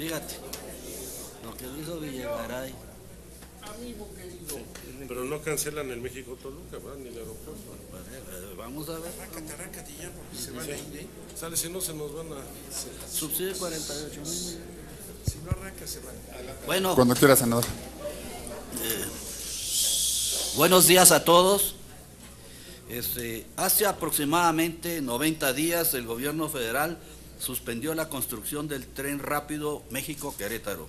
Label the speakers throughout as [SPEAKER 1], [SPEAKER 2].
[SPEAKER 1] Fíjate, lo que hizo Villegaray.
[SPEAKER 2] Pero no cancelan el México-Toluca, ¿verdad? Ni el aeropuerto.
[SPEAKER 1] Vamos a ver.
[SPEAKER 3] Arráncate ya porque se van a ir, ¿eh?
[SPEAKER 2] Sale, si no se nos van a...
[SPEAKER 1] Subsidio 48,000 millones.
[SPEAKER 3] Si no arranca, se van.
[SPEAKER 1] Bueno,
[SPEAKER 4] Cuando quiera, senador.
[SPEAKER 1] buenos días a todos. Hace aproximadamente 90 días el gobierno federal suspendió la construcción del tren rápido México-Querétaro.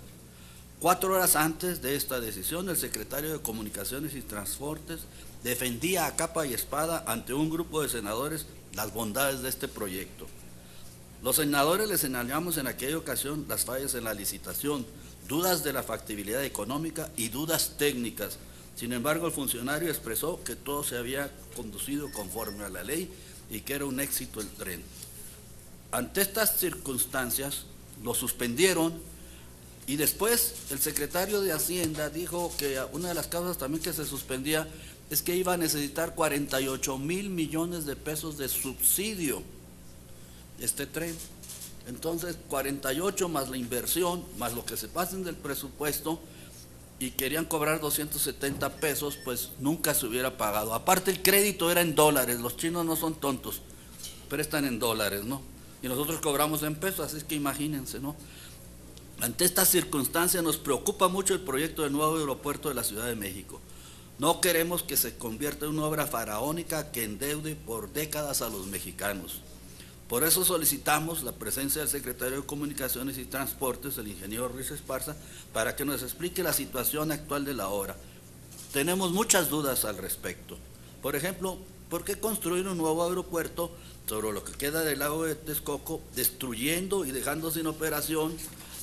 [SPEAKER 1] 4 horas antes de esta decisión, el secretario de Comunicaciones y Transportes defendía a capa y espada ante un grupo de senadores las bondades de este proyecto. Los senadores les señalamos en aquella ocasión las fallas en la licitación, dudas de la factibilidad económica y dudas técnicas. Sin embargo, el funcionario expresó que todo se había conducido conforme a la ley y que era un éxito el tren. Ante estas circunstancias, lo suspendieron y después el secretario de Hacienda dijo que una de las causas también que se suspendía es que iba a necesitar 48,000 millones de pesos de subsidio este tren. Entonces, 48 más la inversión, más lo que se pasen del presupuesto, y querían cobrar 270 pesos, pues nunca se hubiera pagado. Aparte, el crédito era en dólares, los chinos no son tontos, prestan en dólares, ¿no? Y nosotros cobramos en pesos, así es que imagínense, ¿no? Ante estas circunstancias nos preocupa mucho el proyecto del nuevo aeropuerto de la Ciudad de México. No queremos que se convierta en una obra faraónica que endeude por décadas a los mexicanos. Por eso solicitamos la presencia del secretario de Comunicaciones y Transportes, el ingeniero Ruiz Esparza, para que nos explique la situación actual de la obra. Tenemos muchas dudas al respecto. Por ejemplo, ¿por qué construir un nuevo aeropuerto sobre lo que queda del lago de Texcoco, destruyendo y dejando sin operación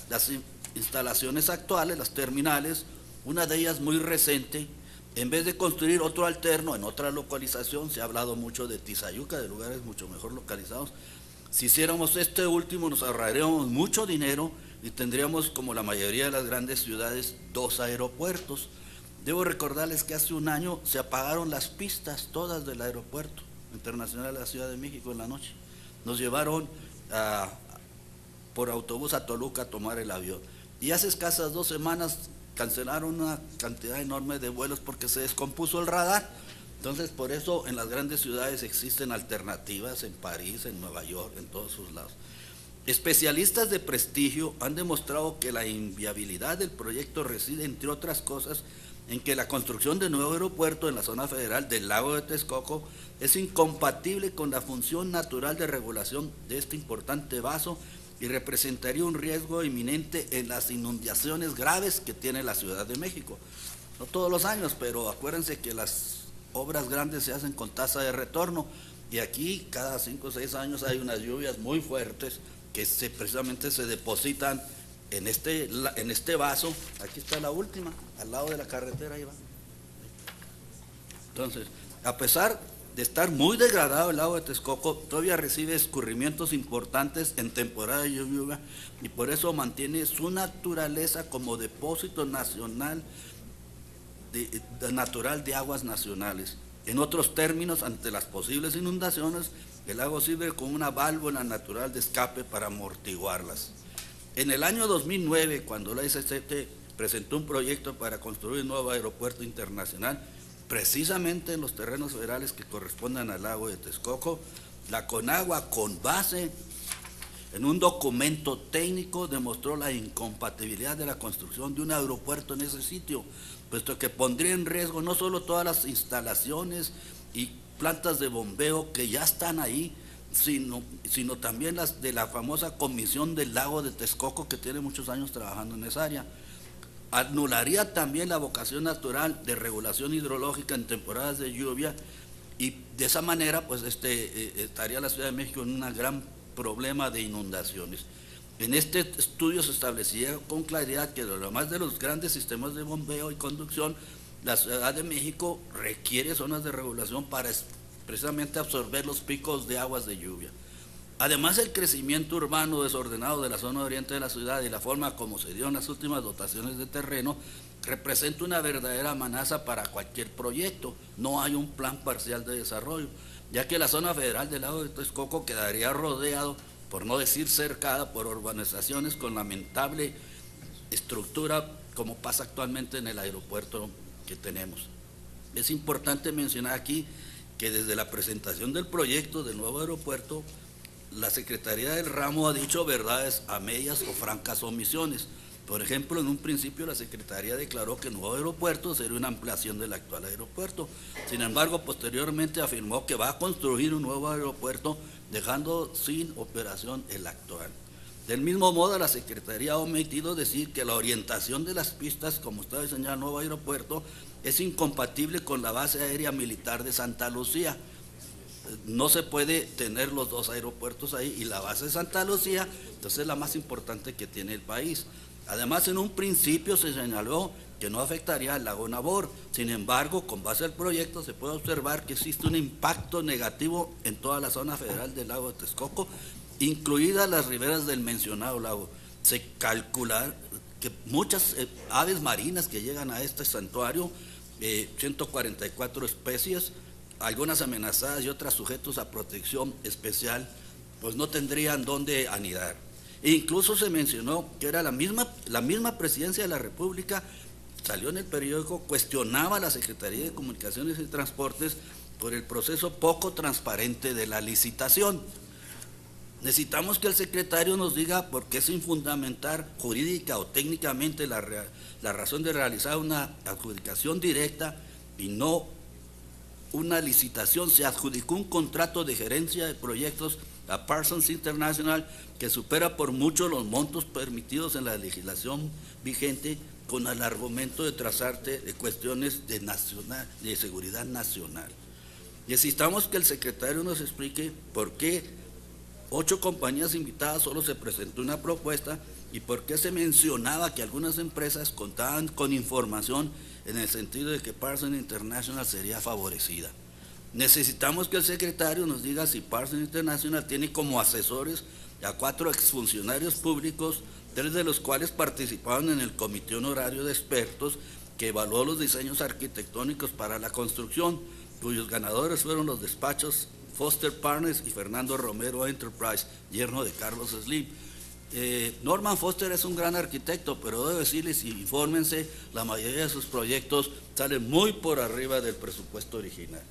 [SPEAKER 1] las instalaciones actuales, las terminales, una de ellas muy reciente? En vez de construir otro alterno en otra localización, se ha hablado mucho de Tizayuca, de lugares mucho mejor localizados. Si hiciéramos este último, nos ahorraríamos mucho dinero y tendríamos, como la mayoría de las grandes ciudades, 2 aeropuertos. Debo recordarles que hace un año se apagaron las pistas todas del aeropuerto internacional de la Ciudad de México en la noche. Nos llevaron por autobús a Toluca a tomar el avión. Y hace escasas 2 semanas cancelaron una cantidad enorme de vuelos porque se descompuso el radar. Entonces, por eso en las grandes ciudades existen alternativas, en París, en Nueva York, en todos sus lados. Especialistas de prestigio han demostrado que la inviabilidad del proyecto reside, entre otras cosas, en que la construcción de nuevo aeropuerto en la zona federal del lago de Texcoco es incompatible con la función natural de regulación de este importante vaso y representaría un riesgo inminente en las inundaciones graves que tiene la Ciudad de México. No todos los años, pero acuérdense que las obras grandes se hacen con tasa de retorno y aquí cada 5 o 6 años hay unas lluvias muy fuertes que precisamente se depositan en este vaso. Aquí está la última, al lado de la carretera, ahí va. Entonces, a pesar de estar muy degradado el lago de Texcoco, todavía recibe escurrimientos importantes en temporada de lluvia y por eso mantiene su naturaleza como depósito nacional natural de aguas nacionales. En otros términos, ante las posibles inundaciones, el lago sirve como una válvula natural de escape para amortiguarlas. En el año 2009, cuando la SCT presentó un proyecto para construir un nuevo aeropuerto internacional, precisamente en los terrenos federales que corresponden al lago de Texcoco, la Conagua, con base en un documento técnico, demostró la incompatibilidad de la construcción de un aeropuerto en ese sitio, puesto que pondría en riesgo no solo todas las instalaciones y plantas de bombeo que ya están ahí, sino también las de la famosa Comisión del Lago de Texcoco, que tiene muchos años trabajando en esa área. Anularía también la vocación natural de regulación hidrológica en temporadas de lluvia y de esa manera pues estaría la Ciudad de México en un gran problema de inundaciones. En este estudio se establecía con claridad que además de los grandes sistemas de bombeo y conducción, la Ciudad de México requiere zonas de regulación para precisamente absorber los picos de aguas de lluvia. Además, el crecimiento urbano desordenado de la zona oriente de la ciudad y la forma como se dio en las últimas dotaciones de terreno representa una verdadera amenaza para cualquier proyecto. No hay un plan parcial de desarrollo, ya que la zona federal del lago de Texcoco quedaría rodeado por no decir cercada, por urbanizaciones con lamentable estructura, como pasa actualmente en el aeropuerto que tenemos. Es importante mencionar aquí que desde la presentación del proyecto del nuevo aeropuerto, la Secretaría del Ramo ha dicho verdades a medias o francas omisiones. Por ejemplo, en un principio la Secretaría declaró que el nuevo aeropuerto sería una ampliación del actual aeropuerto. Sin embargo, posteriormente afirmó que va a construir un nuevo aeropuerto, dejando sin operación el actual. Del mismo modo, la Secretaría ha omitido decir que la orientación de las pistas, como está diseñado el nuevo aeropuerto, es incompatible con la base aérea militar de Santa Lucía. No se puede tener los dos aeropuertos ahí, y la base de Santa Lucía, entonces, es la más importante que tiene el país. Además, en un principio se señaló que no afectaría al lago Nabor. Sin embargo, con base al proyecto se puede observar que existe un impacto negativo en toda la zona federal del lago de Texcoco, incluidas las riberas del mencionado lago. Se calcula que muchas aves marinas que llegan a este santuario, 144 especies, algunas amenazadas y otras sujetos a protección especial, pues no tendrían dónde anidar. E incluso se mencionó que era la misma Presidencia de la República, salió en el periódico, cuestionaba a la Secretaría de Comunicaciones y Transportes por el proceso poco transparente de la licitación. Necesitamos que el secretario nos diga por qué, sin fundamentar jurídica o técnicamente la razón de realizar una adjudicación directa y no una licitación, se adjudicó un contrato de gerencia de proyectos a Parsons International que supera por mucho los montos permitidos en la legislación vigente, con el argumento de trazarte de cuestiones de seguridad nacional. Necesitamos que el secretario nos explique por qué 8 compañías invitadas solo se presentó una propuesta y por qué se mencionaba que algunas empresas contaban con información en el sentido de que Parsons International sería favorecida. Necesitamos que el secretario nos diga si Parsons International tiene como asesores a 4 exfuncionarios públicos, 3 de los cuales participaron en el comité honorario de expertos que evaluó los diseños arquitectónicos para la construcción, cuyos ganadores fueron los despachos Foster Partners y Fernando Romero Enterprise, yerno de Carlos Slim. Norman Foster es un gran arquitecto, pero debo decirles, infórmense, la mayoría de sus proyectos salen muy por arriba del presupuesto original.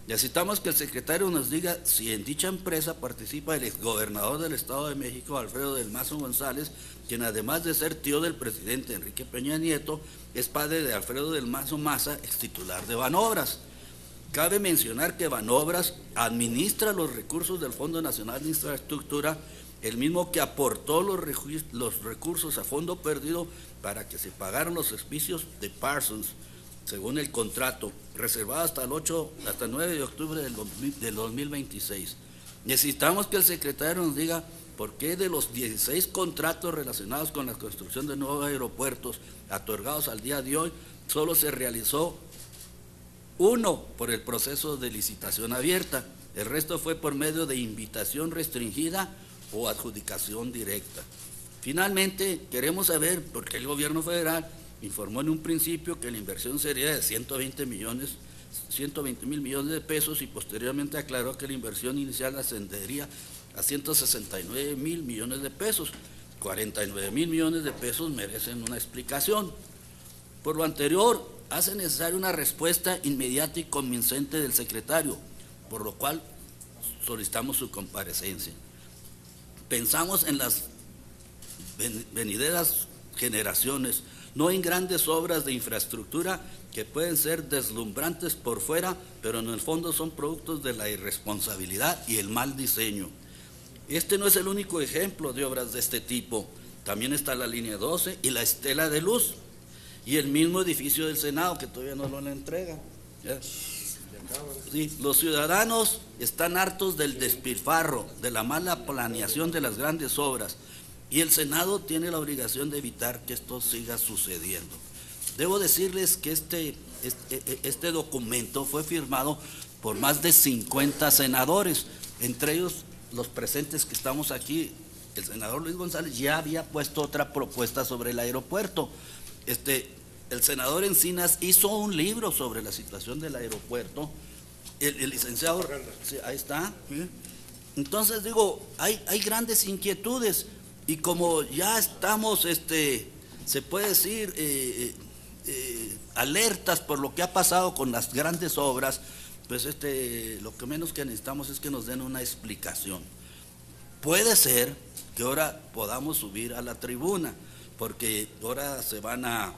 [SPEAKER 1] Necesitamos que el secretario nos diga si en dicha empresa participa el exgobernador del Estado de México, Alfredo del Mazo González, quien además de ser tío del presidente Enrique Peña Nieto, es padre de Alfredo del Mazo Maza, extitular de Banobras. Cabe mencionar que Banobras administra los recursos del Fondo Nacional de Infraestructura, el mismo que aportó los recursos a fondo perdido para que se pagaran los servicios de Parsons, según el contrato, reservado hasta el 9 de octubre del 2026. Necesitamos que el secretario nos diga por qué de los 16 contratos relacionados con la construcción de nuevos aeropuertos otorgados al día de hoy, solo se realizó 1 por el proceso de licitación abierta. El resto fue por medio de invitación restringida o adjudicación directa. Finalmente, queremos saber por qué el gobierno federal informó en un principio que la inversión sería de 120 mil millones de pesos y posteriormente aclaró que la inversión inicial ascendería a 169 mil millones de pesos. 49 mil millones de pesos merecen una explicación. Por lo anterior, hace necesaria una respuesta inmediata y convincente del secretario, por lo cual solicitamos su comparecencia. Pensamos en las venideras generaciones, no en grandes obras de infraestructura que pueden ser deslumbrantes por fuera, pero en el fondo son productos de la irresponsabilidad y el mal diseño. Este no es el único ejemplo de obras de este tipo. También está la línea 12 y la estela de luz, y el mismo edificio del Senado, que todavía no lo entregan. Sí, los ciudadanos están hartos del despilfarro, de la mala planeación de las grandes obras, y el Senado tiene la obligación de evitar que esto siga sucediendo. Debo decirles que este documento fue firmado por más de 50 senadores, entre ellos los presentes que estamos aquí. El senador Luis González ya había puesto otra propuesta sobre el aeropuerto. El senador Encinas hizo un libro sobre la situación del aeropuerto. El licenciado, sí, ahí está, Entonces digo, hay grandes inquietudes y como ya estamos, se puede decir, alertas por lo que ha pasado con las grandes obras, pues lo que menos que necesitamos es que nos den una explicación. Puede ser que ahora podamos subir a la tribuna, porque ahora se van a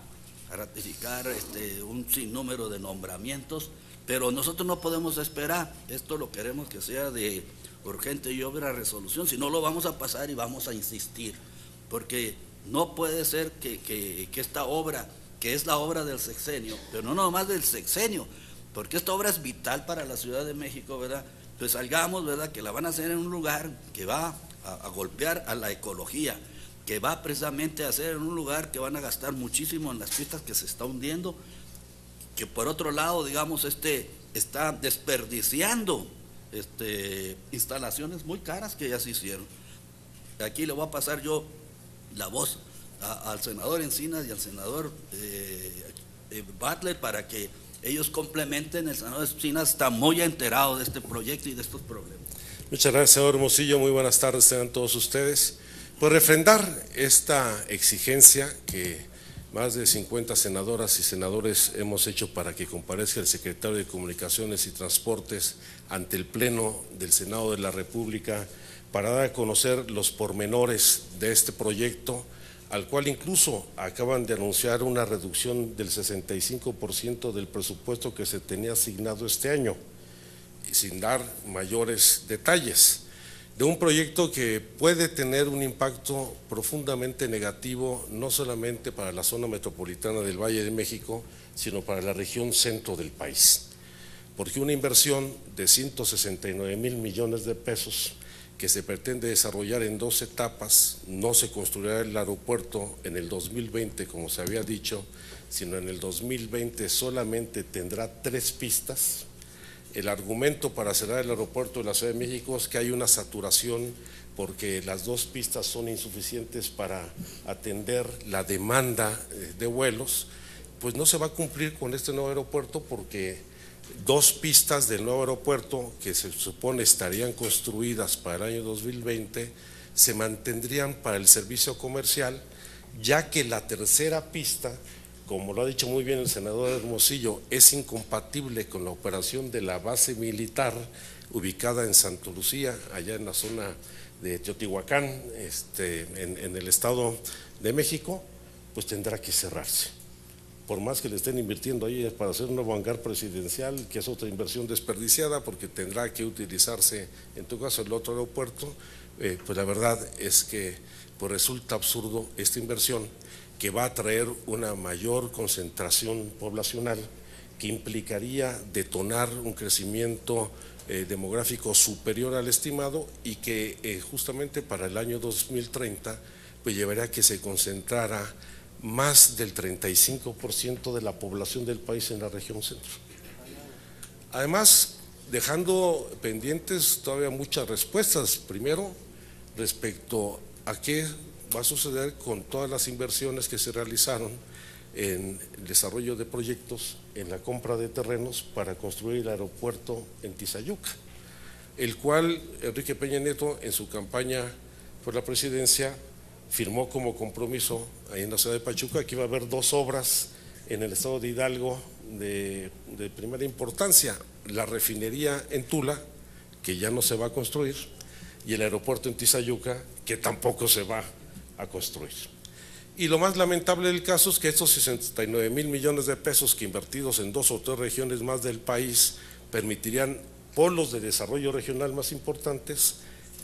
[SPEAKER 1] ratificar un sinnúmero de nombramientos, pero nosotros no podemos esperar. Esto lo queremos que sea de urgente y obra resolución, si no lo vamos a pasar y vamos a insistir, porque no puede ser que esta obra, que es la obra del sexenio, pero no nomás del sexenio, porque esta obra es vital para la Ciudad de México, ¿verdad? Pues salgamos, ¿verdad?, que la van a hacer en un lugar que va a golpear a la ecología, que va precisamente a hacer en un lugar que van a gastar muchísimo en las pistas que se está hundiendo, que por otro lado, digamos, está desperdiciando instalaciones muy caras que ya se hicieron. Aquí le voy a pasar yo la voz al senador Encinas y al senador Butler para que ellos complementen. El senador Encinas está muy enterado de este proyecto y de estos problemas.
[SPEAKER 2] Muchas gracias, señor Hermosillo. Muy buenas tardes tengan todos ustedes. Pues refrendar esta exigencia que más de 50 senadoras y senadores hemos hecho para que comparezca el secretario de Comunicaciones y Transportes ante el Pleno del Senado de la República para dar a conocer los pormenores de este proyecto, al cual incluso acaban de anunciar una reducción del 65% del presupuesto que se tenía asignado este año, y sin dar mayores detalles, de un proyecto que puede tener un impacto profundamente negativo, no solamente para la zona metropolitana del Valle de México, sino para la región centro del país, porque una inversión de 169,000 millones de pesos que se pretende desarrollar en 2 etapas, no se construirá el aeropuerto en el 2020 como se había dicho, sino en el 2020 solamente tendrá 3 pistas. El argumento para cerrar el aeropuerto de la Ciudad de México es que hay una saturación porque las 2 pistas son insuficientes para atender la demanda de vuelos. Pues no se va a cumplir con este nuevo aeropuerto porque 2 pistas del nuevo aeropuerto que se supone estarían construidas para el año 2020 se mantendrían para el servicio comercial, ya que la tercera pista, como lo ha dicho muy bien el senador Hermosillo, es incompatible con la operación de la base militar ubicada en Santa Lucía, allá en la zona de Teotihuacán, en el Estado de México, pues tendrá que cerrarse. Por más que le estén invirtiendo ahí para hacer un nuevo hangar presidencial, que es otra inversión desperdiciada, porque tendrá que utilizarse, en tu caso, el otro aeropuerto, pues la verdad es que pues resulta absurdo esta inversión, que va a traer una mayor concentración poblacional, que implicaría detonar un crecimiento demográfico superior al estimado y que justamente para el año 2030 pues llevaría a que se concentrara más del 35% de la población del país en la región centro. Además, dejando pendientes todavía muchas respuestas. Primero, respecto a qué va a suceder con todas las inversiones que se realizaron en el desarrollo de proyectos, en la compra de terrenos para construir el aeropuerto en Tizayuca, el cual Enrique Peña Nieto en su campaña por la presidencia firmó como compromiso ahí en la ciudad de Pachuca que iba a haber 2 obras en el estado de Hidalgo de primera importancia: la refinería en Tula, que ya no se va a construir, y el aeropuerto en Tizayuca, que tampoco se va a construir. Y lo más lamentable del caso es que estos 69,000 millones de pesos que invertidos en 2 o 3 regiones más del país permitirían polos de desarrollo regional más importantes.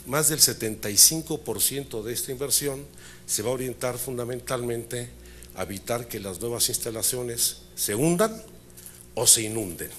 [SPEAKER 2] Más del 75% de esta inversión se va a orientar fundamentalmente a evitar que las nuevas instalaciones se hundan o se inunden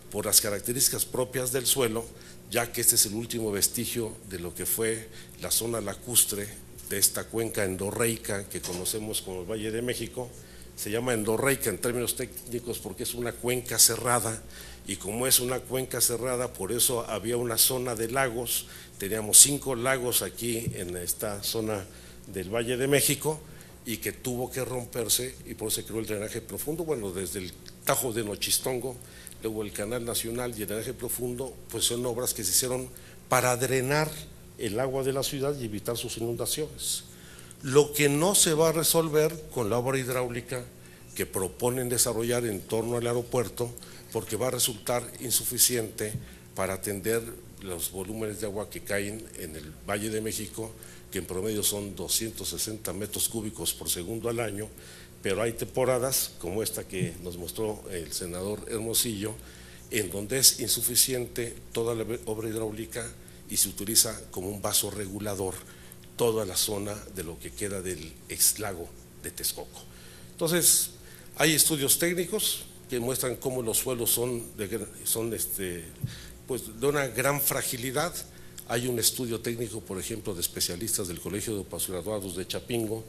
[SPEAKER 2] por las características propias del suelo, ya que este es el último vestigio de lo que fue la zona lacustre de esta cuenca endorreica que conocemos como el Valle de México. Se llama endorreica en términos técnicos porque es una cuenca cerrada, y como es una cuenca cerrada, por eso había una zona de lagos. Teníamos 5 lagos aquí en esta zona del Valle de México y que tuvo que romperse, y por eso se creó el drenaje profundo. Bueno, desde el Tajo de Nochistongo, luego el Canal Nacional y el drenaje profundo, pues son obras que se hicieron para drenar el agua de la ciudad y evitar sus inundaciones. Lo que no se va a resolver con la obra hidráulica que proponen desarrollar en torno al aeropuerto, porque va a resultar insuficiente para atender los volúmenes de agua que caen en el Valle de México, que en promedio son 260 metros cúbicos por segundo al año, pero hay temporadas como esta que nos mostró el senador Hermosillo, en donde es insuficiente toda la obra hidráulica y se utiliza como un vaso regulador toda la zona de lo que queda del exlago de Texcoco. Entonces, hay estudios técnicos que muestran cómo los suelos son de una gran fragilidad. Hay un estudio técnico, por ejemplo, de especialistas del Colegio de Postgraduados de Chapingo,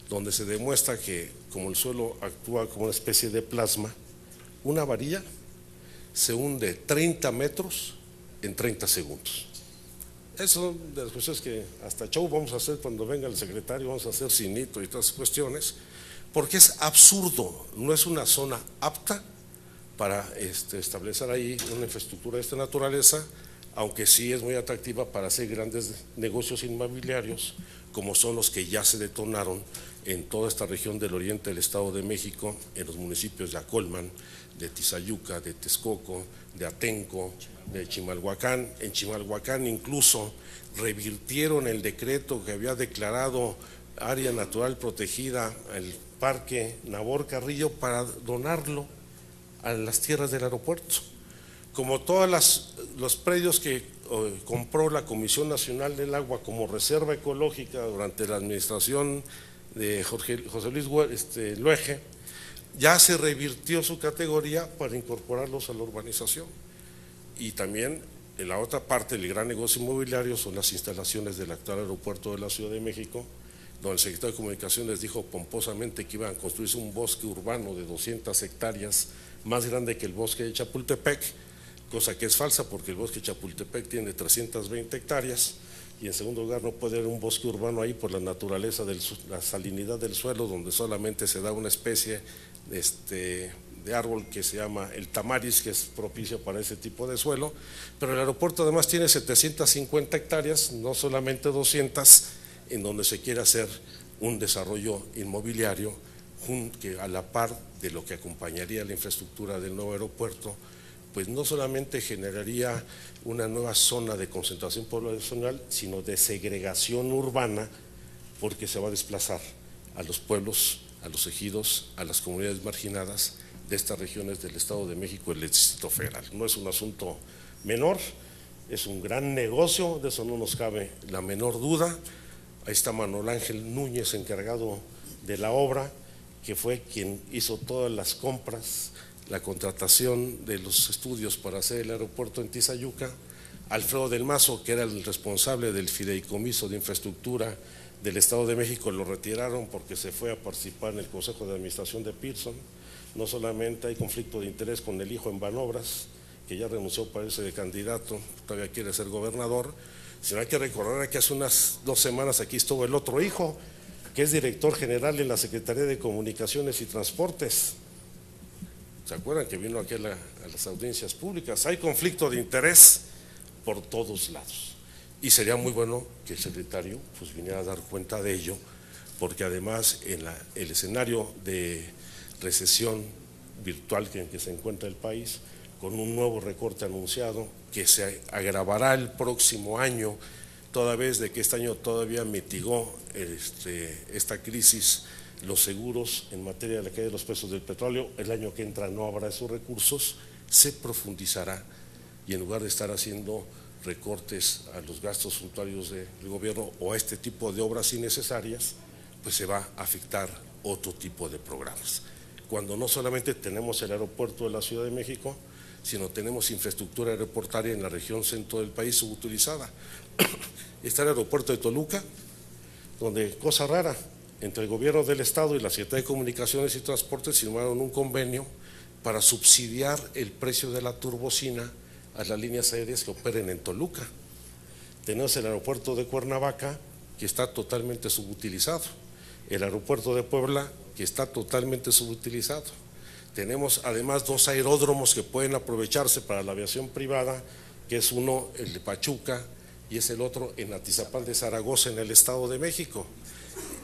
[SPEAKER 2] donde se demuestra que como el suelo actúa como una especie de plasma, una varilla se hunde 30 metros en 30 segundos. Esas son de las cuestiones que hasta show vamos a hacer cuando venga el secretario, vamos a hacer cinito y todas esas cuestiones, porque es absurdo, no es una zona apta para establecer ahí una infraestructura de esta naturaleza, aunque sí es muy atractiva para hacer grandes negocios inmobiliarios, como son los que ya se detonaron en toda esta región del oriente del Estado de México, en los municipios de Acolman, de Tizayuca, de Texcoco, de Atenco, de Chimalhuacán. En Chimalhuacán incluso revirtieron el decreto que había declarado área natural protegida el Parque Nabor Carrillo para donarlo a las tierras del aeropuerto. Como todos los predios que compró la Comisión Nacional del Agua como reserva ecológica durante la administración de José Luis Luege, ya se revirtió su categoría para incorporarlos a la urbanización. Y también en la otra parte del gran negocio inmobiliario son las instalaciones del actual aeropuerto de la Ciudad de México, donde el secretario de Comunicaciones dijo pomposamente que iban a construirse un bosque urbano de 200 hectáreas, más grande que el bosque de Chapultepec, cosa que es falsa porque el bosque de Chapultepec tiene 320 hectáreas, y en segundo lugar no puede haber un bosque urbano ahí por la naturaleza de la salinidad del suelo, donde solamente se da una especie de árbol que se llama el tamaris, que es propicio para ese tipo de suelo, pero el aeropuerto además tiene 750 hectáreas, no solamente 200, en donde se quiere hacer un desarrollo inmobiliario que a la par de lo que acompañaría la infraestructura del nuevo aeropuerto, pues no solamente generaría una nueva zona de concentración poblacional, sino de segregación urbana, porque se va a desplazar a los pueblos, a los ejidos, a las comunidades marginadas de estas regiones del Estado de México y el Distrito Federal. No es un asunto menor, es un gran negocio, de eso no nos cabe la menor duda. Ahí está Manuel Ángel Núñez, encargado de la obra, que fue quien hizo todas las compras, la contratación de los estudios para hacer el aeropuerto en Tizayuca. Alfredo del Mazo, que era el responsable del fideicomiso de infraestructura del Estado de México, lo retiraron porque se fue a participar en el Consejo de Administración de Pearson. No solamente hay conflicto de interés con el hijo en Banobras, que ya renunció para irse de candidato, todavía quiere ser gobernador, sino hay que recordar que hace unas 2 semanas aquí estuvo el otro hijo, que es director general en la Secretaría de Comunicaciones y Transportes. ¿Se acuerdan que vino aquí a las audiencias públicas? Hay conflicto de interés por todos lados, y sería muy bueno que el secretario pues viniera a dar cuenta de ello, porque además en el escenario de recesión virtual en que se encuentra el país, con un nuevo recorte anunciado que se agravará el próximo año, toda vez de que este año todavía mitigó esta crisis los seguros en materia de la caída de los precios del petróleo. El año que entra no habrá esos recursos, se profundizará, y en lugar de estar haciendo recortes a los gastos suntuarios del gobierno o a este tipo de obras innecesarias, pues se va a afectar otro tipo de programas. Cuando no solamente tenemos el aeropuerto de la Ciudad de México, sino tenemos infraestructura aeroportuaria en la región centro del país subutilizada. Está el aeropuerto de Toluca, donde, cosa rara, entre el gobierno del Estado y la Secretaría de Comunicaciones y Transportes firmaron un convenio para subsidiar el precio de la turbocina a las líneas aéreas que operen en Toluca. Tenemos el aeropuerto de Cuernavaca, que está totalmente subutilizado, el aeropuerto de Puebla, que está totalmente subutilizado. Tenemos además 2 aeródromos que pueden aprovecharse para la aviación privada, que es uno, el de Pachuca, y es el otro en Atizapán de Zaragoza, en el Estado de México.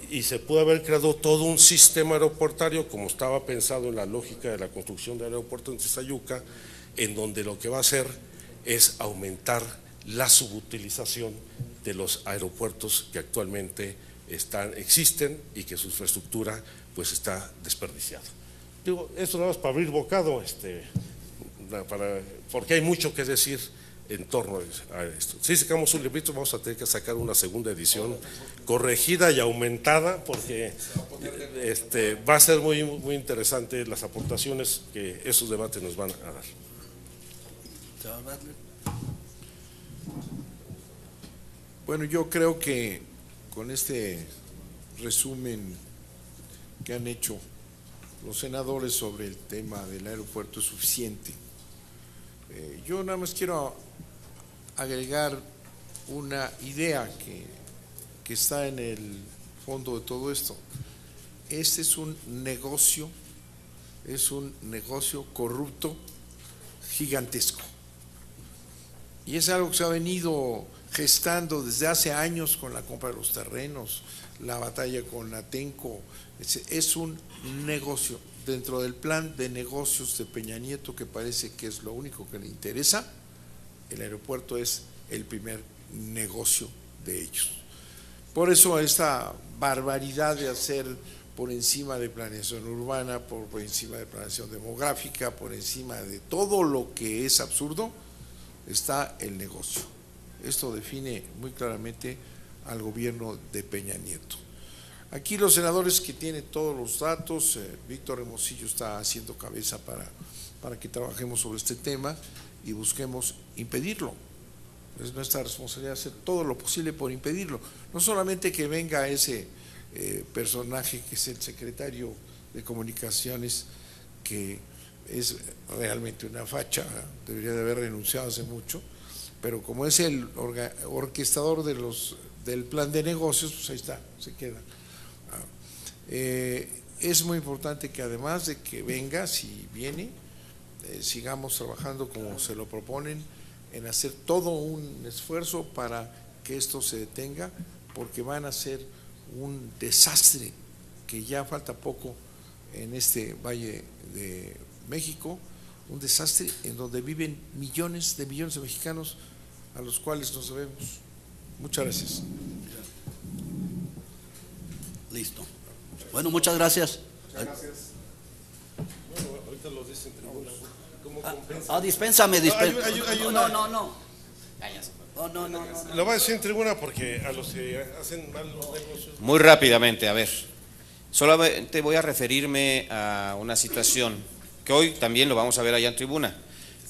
[SPEAKER 2] Y se pudo haber creado todo un sistema aeroportuario como estaba pensado en la lógica de la construcción del aeropuerto en Tizayuca, en donde lo que va a hacer es aumentar la subutilización de los aeropuertos que actualmente existen y que su infraestructura pues está desperdiciada. Digo, esto nada más para abrir bocado, porque hay mucho que decir en torno a esto. Si sacamos un librito, vamos a tener que sacar una segunda edición corregida y aumentada, porque va a ser muy, muy interesante las aportaciones que esos debates nos van a dar.
[SPEAKER 3] Bueno, yo creo que con este resumen que han hecho los senadores sobre el tema del aeropuerto es suficiente. Yo nada más quiero agregar una idea que está en el fondo de todo esto. Este es un negocio corrupto gigantesco. Y es algo que se ha venido gestando desde hace años con la compra de los terrenos, la batalla con Atenco. Es un negocio dentro del plan de negocios de Peña Nieto, que parece que es lo único que le interesa. El aeropuerto es el primer negocio de ellos. Por eso esta barbaridad de hacer por encima de planeación urbana, por encima de planeación demográfica, por encima de todo lo que es absurdo, está el negocio. Esto define muy claramente al gobierno de Peña Nieto. Aquí los senadores que tienen todos los datos, Víctor Hermosillo está haciendo cabeza para que trabajemos sobre este tema y busquemos impedirlo. Es nuestra responsabilidad hacer todo lo posible por impedirlo. No solamente que venga ese personaje que es el secretario de Comunicaciones, que es realmente una facha, debería de haber renunciado hace mucho, pero como es el orquestador del plan de negocios, pues ahí está, se queda. Es muy importante que además de que venga, si viene, sigamos trabajando como se lo proponen, en hacer todo un esfuerzo para que esto se detenga, porque van a ser un desastre, que ya falta poco en este Valle de México, un desastre en donde viven millones de mexicanos a los cuales nos debemos. Muchas gracias.
[SPEAKER 1] Listo. Bueno, muchas gracias.
[SPEAKER 2] Bueno, ahorita lo dicen tribuna. ¿Cómo compensa?
[SPEAKER 1] Dispénsame.
[SPEAKER 2] Hay una-
[SPEAKER 1] No.
[SPEAKER 2] Lo voy a decir en tribuna porque a los que hacen mal los negocios.
[SPEAKER 4] Muy rápidamente, a ver, solamente voy a referirme a una situación que hoy también lo vamos a ver allá en tribuna.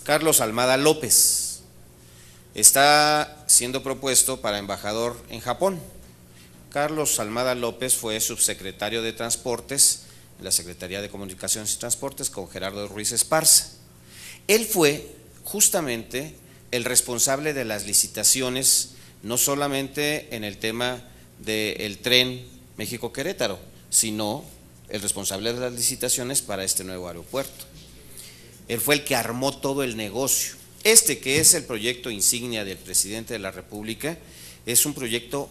[SPEAKER 4] Carlos Almada López está siendo propuesto para embajador en Japón. Carlos Almada López fue subsecretario de Transportes en la Secretaría de Comunicaciones y Transportes con Gerardo Ruiz Esparza. Él fue justamente el responsable de las licitaciones, no solamente en el tema del tren México-Querétaro, sino el responsable de las licitaciones para este nuevo aeropuerto. Él fue el que armó todo el negocio. Que es el proyecto insignia del presidente de la República, es un proyecto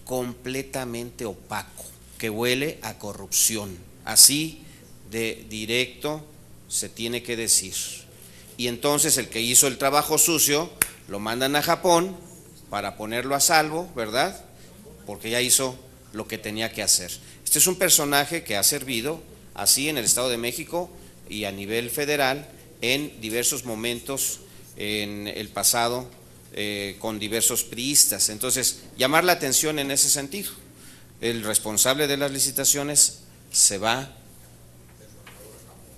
[SPEAKER 4] completamente opaco, que huele a corrupción. Así de directo se tiene que decir. Y entonces el que hizo el trabajo sucio lo mandan a Japón para ponerlo a salvo, ¿verdad? Porque ya hizo lo que tenía que hacer. Este es un personaje que ha servido así en el Estado de México y a nivel federal en diversos momentos en el pasado con diversos priistas. Entonces, llamar la atención en ese sentido. El responsable de las licitaciones se va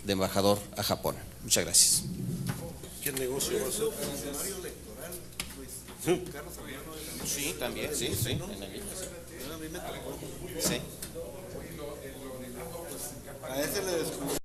[SPEAKER 4] de embajador a Japón. Muchas gracias.
[SPEAKER 2] ¿Qué negocio va a ser?
[SPEAKER 4] Sí, también, sí, en el mismo. Sí.
[SPEAKER 5] A ese le descubrió.